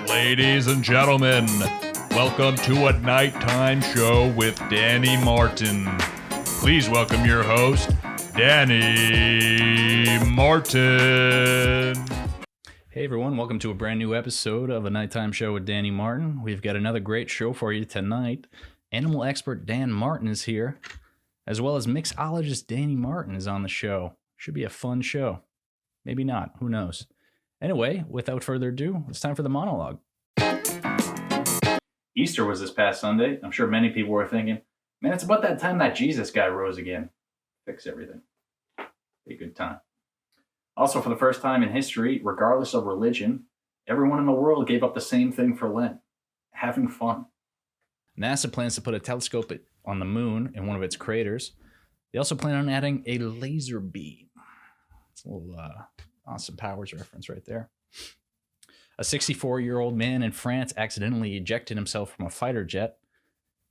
Ladies and gentlemen, welcome to a nighttime show with Danny Martin. Please welcome your host, Danny Martin. Hey everyone, welcome to a brand new episode of a nighttime show with Danny Martin. We've got another great show for you tonight. Animal expert Dan Martin is here, as well as mixologist Danny Martin is on the show. Should be a fun show. Maybe not, who knows. Anyway, without further ado, it's time for the monologue. Easter was this past Sunday. I'm sure many people were thinking, man, it's about that time that Jesus guy rose again. Fix everything. Be a good time. Also, for the first time in history, regardless of religion, everyone in the world gave up the same thing for Lent: having fun. NASA plans to put a telescope on the moon in one of its craters. They also plan on adding a laser beam. It's a little Austin Powers reference right there. A 64-year-old man in France accidentally ejected himself from a fighter jet.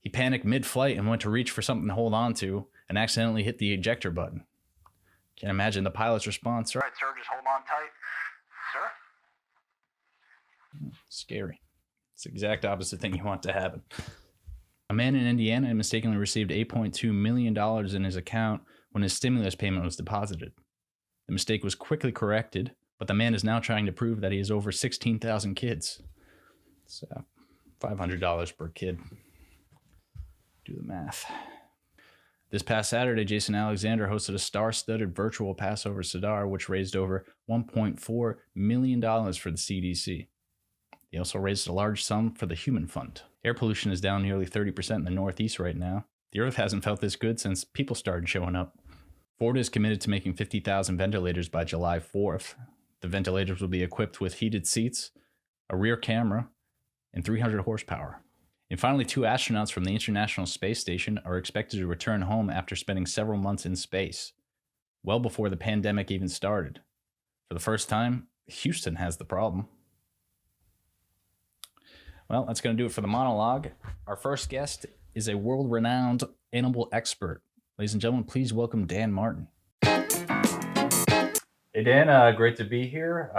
He panicked mid-flight and went to reach for something to hold on to and accidentally hit the ejector button. Can't imagine the pilot's response. All right, sir, just hold on tight. Sir? Scary. It's the exact opposite thing you want to happen. A man in Indiana mistakenly received $8.2 million in his account when his stimulus payment was deposited. The mistake was quickly corrected, but the man is now trying to prove that he has over 16,000 kids. It's $500 per kid. Do the math. This past Saturday, Jason Alexander hosted a star-studded virtual Passover Seder, which raised over $1.4 million for the CDC. He also raised a large sum for the Human Fund. Air pollution is down nearly 30% in the Northeast right now. The Earth hasn't felt this good since people started showing up. Ford is committed to making 50,000 ventilators by July 4th. The ventilators will be equipped with heated seats, a rear camera, and 300 horsepower. And finally, 2 astronauts from the International Space Station are expected to return home after spending several months in space, well before the pandemic even started. For the first time, Houston has the problem. Well, that's going to do it for the monologue. Our first guest is a world-renowned animal expert. Ladies and gentlemen, please welcome Dan Martin. Hey, Dan, great to be here.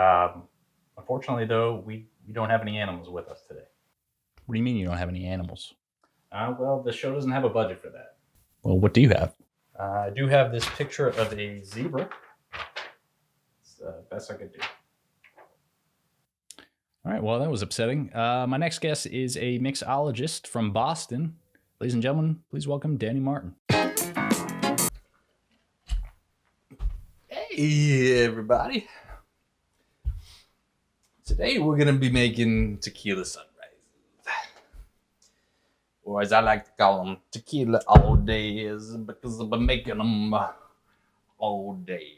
Unfortunately, though, we don't have any animals with us today. What do you mean you don't have any animals? Well, the show doesn't have a budget for that. Well, what do you have? I do have this picture of a zebra. It's the best I could do. All right, well, that was upsetting. My next guest is a mixologist from Boston. Ladies and gentlemen, please welcome Danny Martin. Hey everybody. Today we're going to be making tequila sunrises. Or as I like to call them, tequila all days, because I've been making them all day.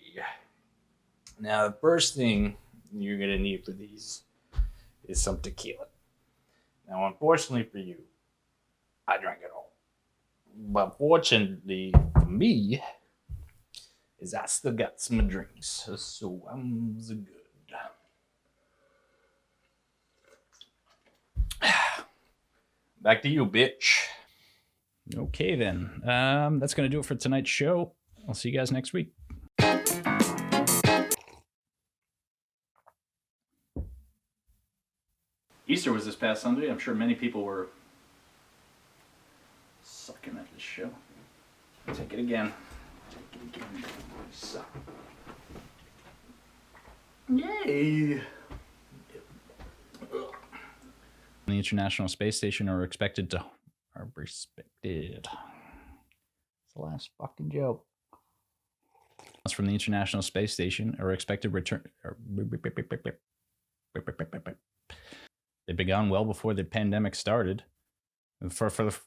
Now the first thing you're going to need for these is some tequila. Now unfortunately for you, I drank it all. But fortunately for me, is I still got some drinks, so I'm good. Back to you, bitch. Okay, then. That's going to do it for tonight's show. I'll see you guys next week. Easter was this past Sunday. I'm sure many people were sucking at this show. Take it again. So. Yay! The International Space Station are respected. It's the last fucking joke. From the International Space Station are expected return. They began well before the pandemic started. For the